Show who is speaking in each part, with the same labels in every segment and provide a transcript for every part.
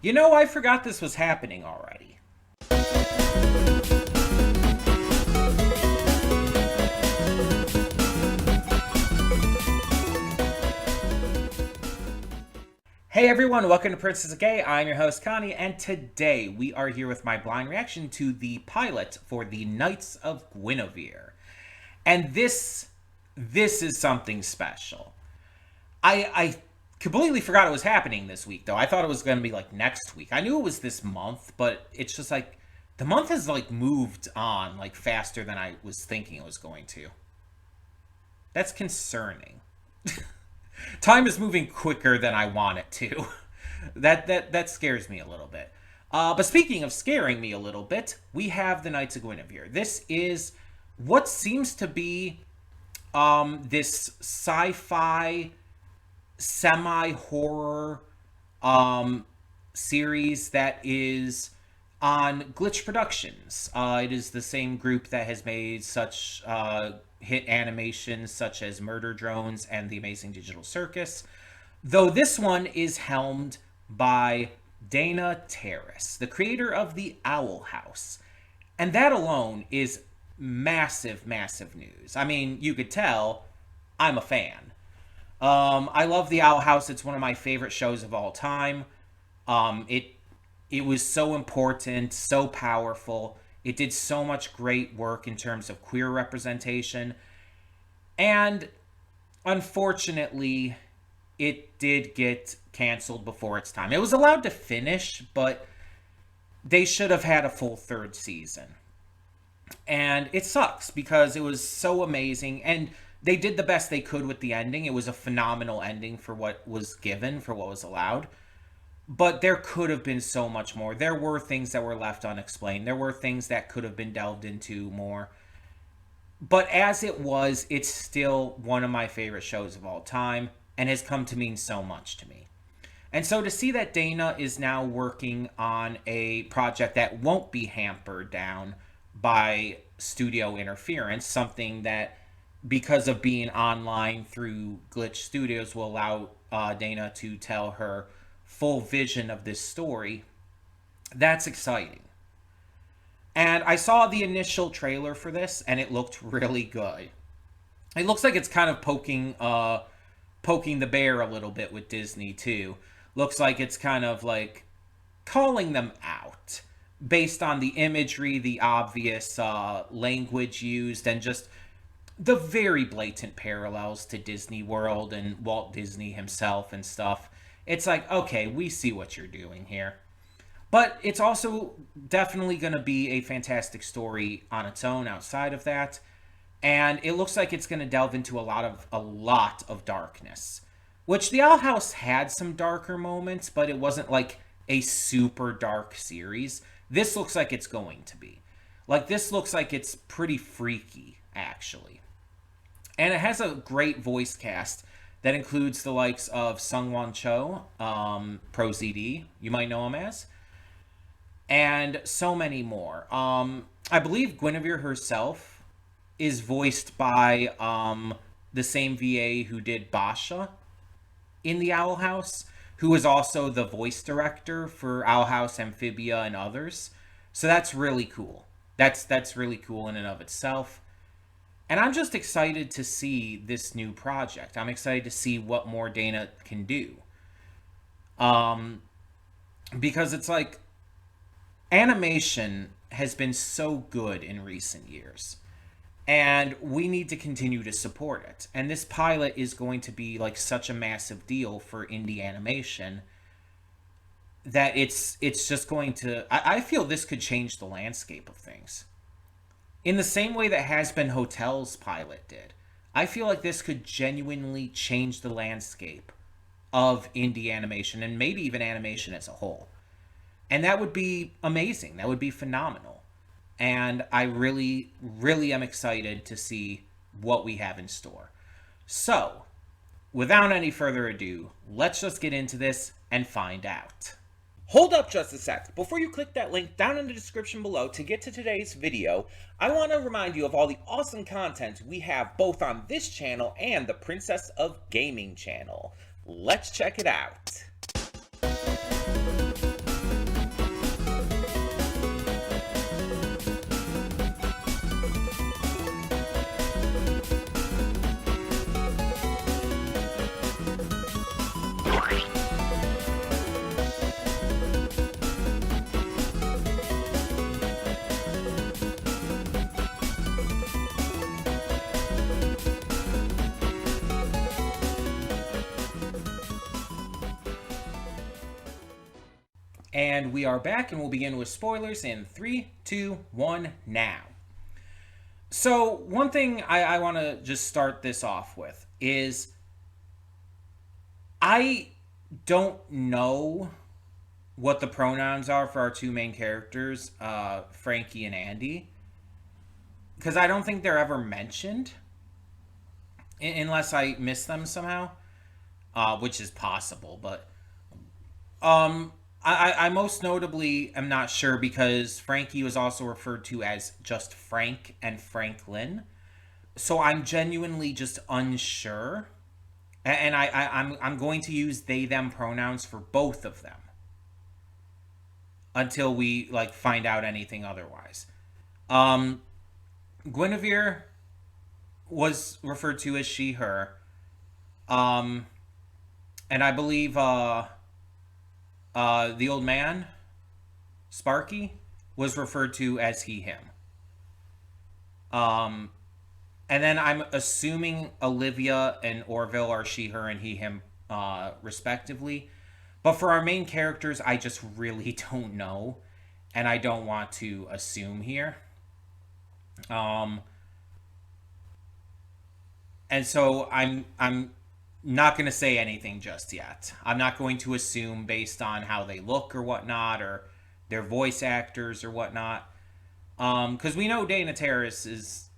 Speaker 1: You know, I forgot this was happening already. Hey everyone, welcome to Princess of Gay. I'm your host Connie, and today we are here with my blind reaction to the pilot for the Knights of Guinevere. And this is something special. I completely forgot it was happening this week, though. I thought it was going to be like next week. I knew it was this month, but it's just like the month has like moved on like faster than I was thinking it was going to. That's concerning. Time is moving quicker than I want it to. That scares me a little bit. But speaking of scaring me a little bit, we have the Knights of Guinevere. This is what seems to be this sci-fi semi-horror series that is on Glitch Productions. It is the same group that has made such hit animations such as Murder Drones and The Amazing Digital Circus, though this one is helmed by Dana Terrace, the creator of The Owl House. And that alone is massive, massive news. I mean, you could tell I'm a fan. I love The Owl House. It's one of my favorite shows of all time. It was so important, so powerful. It did so much great work in terms of queer representation. And unfortunately, it did get canceled before its time. It was allowed to finish, but they should have had a full third season. And it sucks because it was so amazing. And they did the best they could with the ending. It was a phenomenal ending for what was given, for what was allowed. But there could have been so much more. There were things that were left unexplained. There were things that could have been delved into more. But as it was, it's still one of my favorite shows of all time and has come to mean so much to me. And so to see that Dana is now working on a project that won't be hampered down by studio interference, something that, because of being online through Glitch Studios, will allow Dana to tell her full vision of this story, that's exciting. And I saw the initial trailer for this, and it looked really good. It looks like it's kind of poking the bear a little bit with Disney, too. Looks like it's kind of like calling them out based on the imagery, the obvious language used, and just the very blatant parallels to Disney World and Walt Disney himself and stuff. It's like, okay, we see what you're doing here. But it's also definitely going to be a fantastic story on its own outside of that. And it looks like it's going to delve into a lot of darkness. Which The Owl House had some darker moments, but it wasn't like a super dark series. This looks like it's going to be. Like, this looks like it's pretty freaky, actually. And it has a great voice cast that includes the likes of Sungwon Cho, Pro ZD, you might know him as, and so many more. I believe Guinevere herself is voiced by the same VA who did Basha in The Owl House, who is also the voice director for Owl House, Amphibia, and others. So that's really cool. That's really cool in and of itself. And I'm just excited to see this new project. I'm excited to see what more Dana can do. Because it's like, animation has been so good in recent years. And we need to continue to support it. And this pilot is going to be like such a massive deal for indie animation that it's just going to... I feel this could change the landscape of things. In the same way that Has Been Hotel's pilot did. I feel like this could genuinely change the landscape of indie animation and maybe even animation as a whole. And that would be amazing. That would be phenomenal. And I really, really am excited to see what we have in store. So, without any further ado, let's just get into this and find out. Hold up just a sec. Before you click that link down in the description below to get to today's video, I want to remind you of all the awesome content we have both on this channel and the Princess of Gaming channel. Let's check it out. And we are back, and we'll begin with spoilers in 3, 2, 1, now. So, one thing I want to just start this off with is I don't know what the pronouns are for our two main characters, Frankie and Andy, because I don't think they're ever mentioned, unless I miss them somehow, which is possible. But I most notably am not sure because Frankie was also referred to as just Frank and Franklin. So I'm genuinely just unsure. And I'm going to use they them pronouns for both of them until we like find out anything otherwise. Um Guinevere was referred to as she her. Um and I believe the old man, Sparky, was referred to as he him. Um and then I'm assuming Olivia and Orville are she her and he him respectively. But for our main characters, I just really don't know, and I don't want to assume here. Um, and so I'm not going to say anything just yet. I'm not going to assume based on how they look or whatnot, or their voice actors or whatnot. Because we know Dana Terrace is,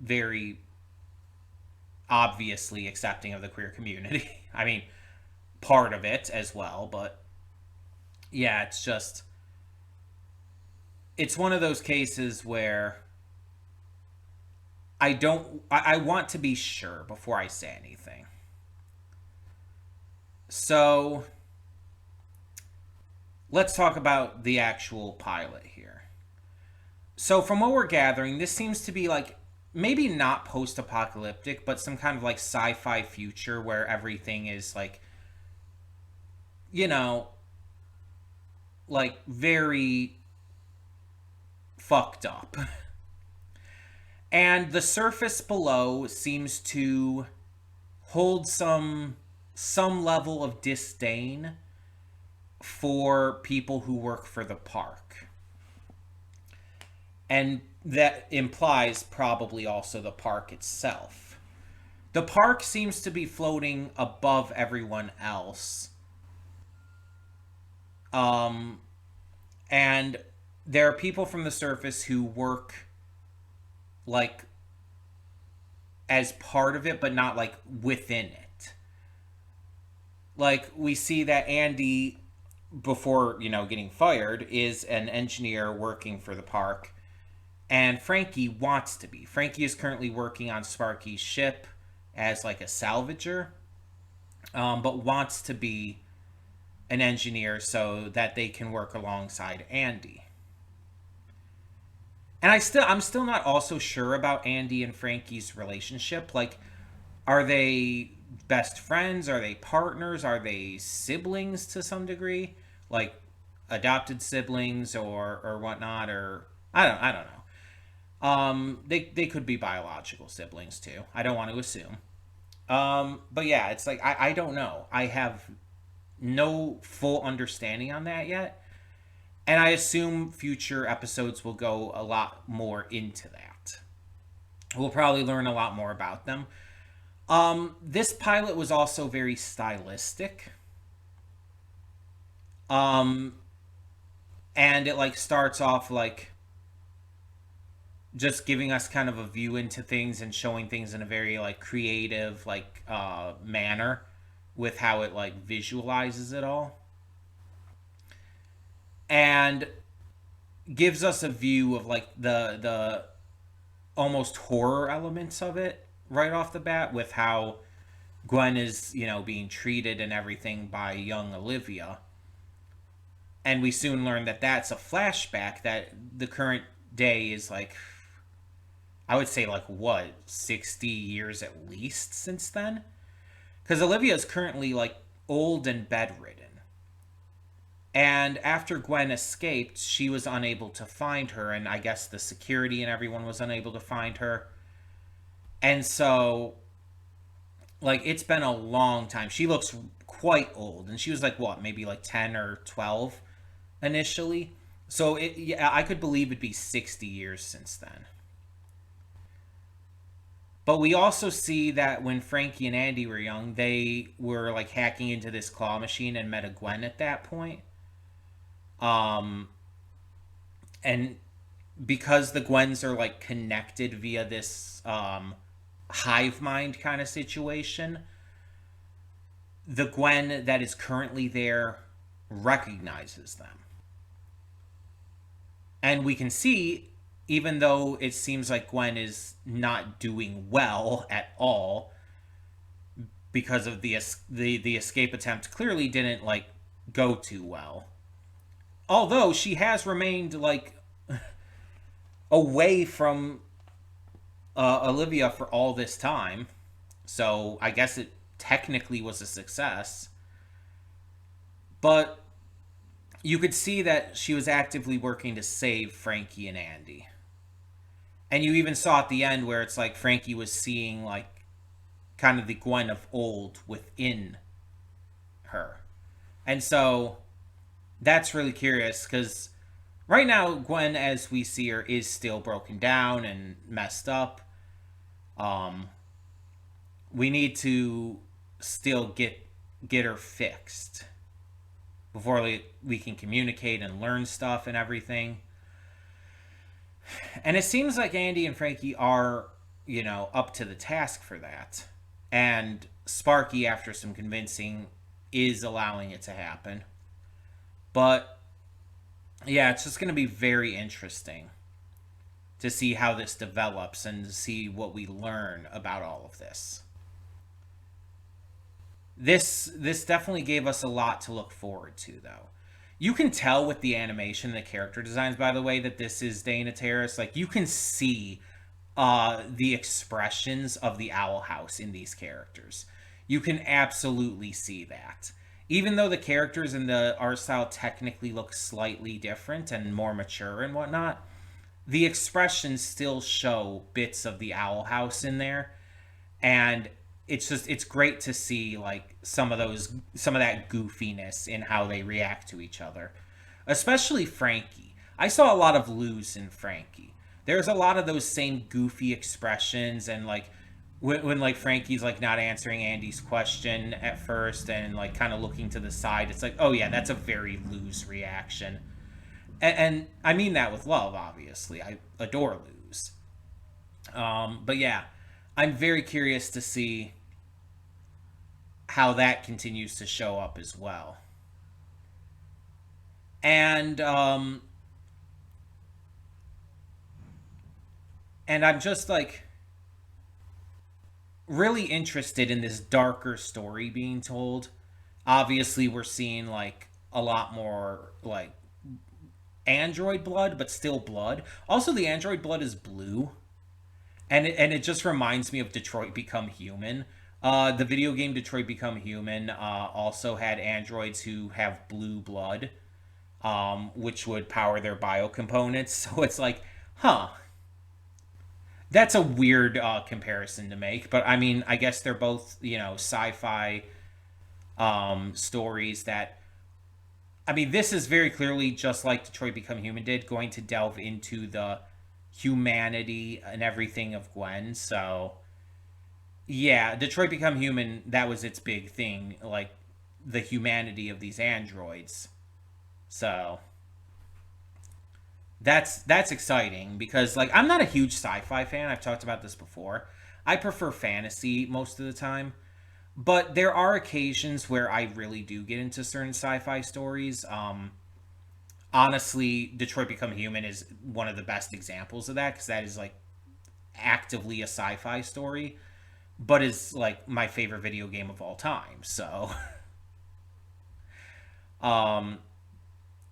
Speaker 1: very obviously accepting of the queer community. I mean, part of it as well, but yeah, it's one of those cases where I want to be sure before I say anything. So let's talk about the actual pilot here. So from what we're gathering, this seems to be like maybe not post-apocalyptic, but some kind of like sci-fi future where everything is like, you know, like very fucked up. And the surface below seems to hold some level of disdain for people who work for the park. And that implies probably also the park itself. The park seems to be floating above everyone else. And there are people from the surface who work like as part of it, but not like within it. Like we see that Andy, before getting fired, is an engineer working for the park, and Frankie wants to be. Frankie is currently working on Sparky's ship as like a salvager, but wants to be an engineer so that they can work alongside Andy. And I'm still not also sure about Andy and Frankie's relationship. Like, are they best friends? Are they partners? Are they siblings to some degree? Like adopted siblings or whatnot? Or I don't know. They could be biological siblings too. I don't want to assume. But yeah, it's like I don't know. I have no full understanding on that yet. And I assume future episodes will go a lot more into that. We'll probably learn a lot more about them. This pilot was also very stylistic. Um, and it like starts off like just giving us kind of a view into things and showing things in a very like creative like manner with how it like visualizes it all. And gives us a view of like the almost horror elements of it right off the bat with how Gwen is, being treated and everything by young Olivia. And we soon learn that that's a flashback, that the current day is like, I would say like what, 60 years at least since then? Because Olivia is currently like old and bedridden. And after Gwen escaped, she was unable to find her, and I guess the security and everyone was unable to find her. And so, like, it's been a long time. She looks quite old, and she was like, what, maybe like 10 or 12 initially. So yeah, I could believe it'd be 60 years since then. But we also see that when Frankie and Andy were young, they were like hacking into this claw machine and met a Gwen at that point. Um, and because the Gwens are like connected via this hive mind kind of situation, the Gwen that is currently there recognizes them. And we can see, even though it seems like Gwen is not doing well at all, because of the escape attempt clearly didn't like go too well. Although she has remained like away from Olivia for all this time, so I guess it technically was a success. But you could see that she was actively working to save Frankie and Andy. And you even saw at the end where it's like Frankie was seeing like kind of the Gwen of old within her. And so that's really curious because right now Gwen as we see her is still broken down and messed up. Um we need to still get her fixed before we can communicate and learn stuff and everything. And it seems like Andy and Frankie are, up to the task for that. And Sparky, after some convincing, is allowing it to happen. But yeah, it's just going to be very interesting to see how this develops and to see what we learn about all of this. This definitely gave us a lot to look forward to, though. You can tell with the animation and the character designs, by the way, that this is Dana Terrace. Like, you can see the expressions of the Owl House in these characters. You can absolutely see that. Even though the characters and the art style technically look slightly different and more mature and whatnot, the expressions still show bits of the Owl House in there. And it's great to see like some of that goofiness in how they react to each other, especially Frankie. I saw a lot of Luz in Frankie. There's a lot of those same goofy expressions and like when like Frankie's like not answering Andy's question at first and like kind of looking to the side, it's like, oh yeah, that's a very Luz reaction. And I mean that with love, obviously. I adore Luz. But yeah, I'm very curious to see how that continues to show up as well. And and I'm just like really interested in this darker story being told. Obviously, we're seeing like a lot more like android blood, but still blood. Also, the android blood is blue, and it just reminds me of Detroit Become Human. The video game Detroit Become Human also had androids who have blue blood, which would power their biocomponents. So it's like, huh, that's a weird comparison to make. But I mean, I guess they're both sci-fi stories that. I mean, this is very clearly just like Detroit Become Human did, going to delve into the humanity and everything of Gwen. So yeah, Detroit Become Human, that was its big thing, like the humanity of these androids. So that's exciting because like I'm not a huge sci-fi fan. I've talked about this before. I prefer fantasy most of the time, but there are occasions where I really do get into certain sci-fi stories. Honestly, Detroit Become Human is one of the best examples of that because that is like actively a sci-fi story, but is like my favorite video game of all time. So, um,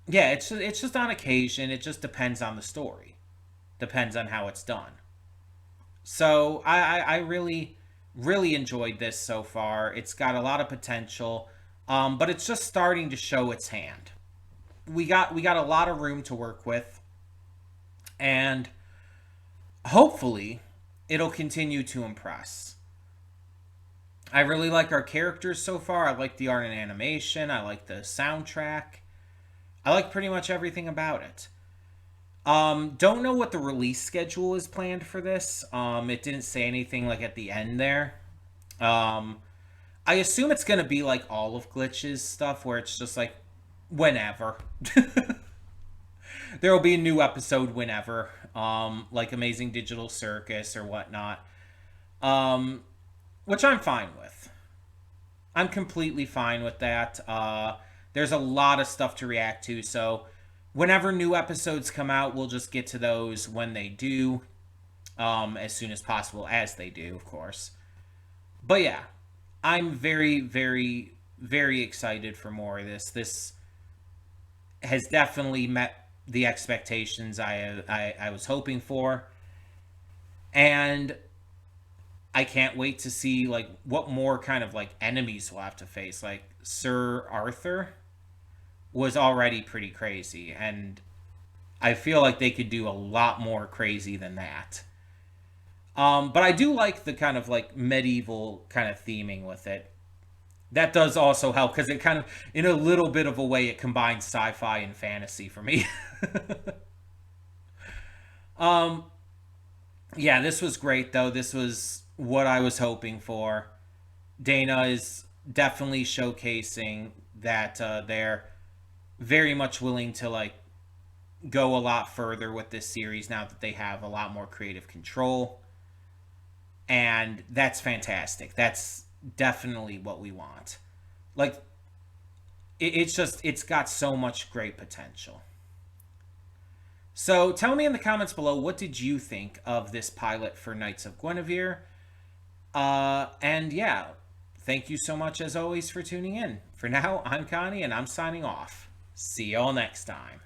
Speaker 1: yeah, it's just on occasion. It just depends on the story, depends on how it's done. So I really enjoyed this so far. It's got a lot of potential, but it's just starting to show its hand. We got a lot of room to work with, and hopefully it'll continue to impress. I really like our characters so far. I like the art and animation. I like the soundtrack. I like pretty much everything about it. Don't know what the release schedule is planned for this. It didn't say anything like at the end there. Um, I assume it's gonna be like all of Glitch's stuff, where it's just like whenever. There will be a new episode whenever, like Amazing Digital Circus or whatnot, um, which I'm fine with. I'm completely fine with that. There's a lot of stuff to react to, so whenever new episodes come out, we'll just get to those when they do, as soon as possible, as they do, of course. But yeah, I'm very, very, very excited for more of this. This has definitely met the expectations I was hoping for, and I can't wait to see like what more kind of like enemies we'll have to face. Like Sir Arthur was already pretty crazy, and I feel like they could do a lot more crazy than that. But I do like the kind of like medieval kind of theming with it. That does also help because it kind of, in a little bit of a way, it combines sci-fi and fantasy for me. um, yeah, this was great though. This was what I was hoping for. Dana is definitely showcasing that they're very much willing to like go a lot further with this series now that they have a lot more creative control, and that's fantastic. That's definitely what we want. Like it's just it's got so much great potential. So tell me in the comments below, what did you think of this pilot for Knights of Guinevere? And yeah, thank you so much as always for tuning in. For now, I'm Connie and I'm signing off. See y'all next time.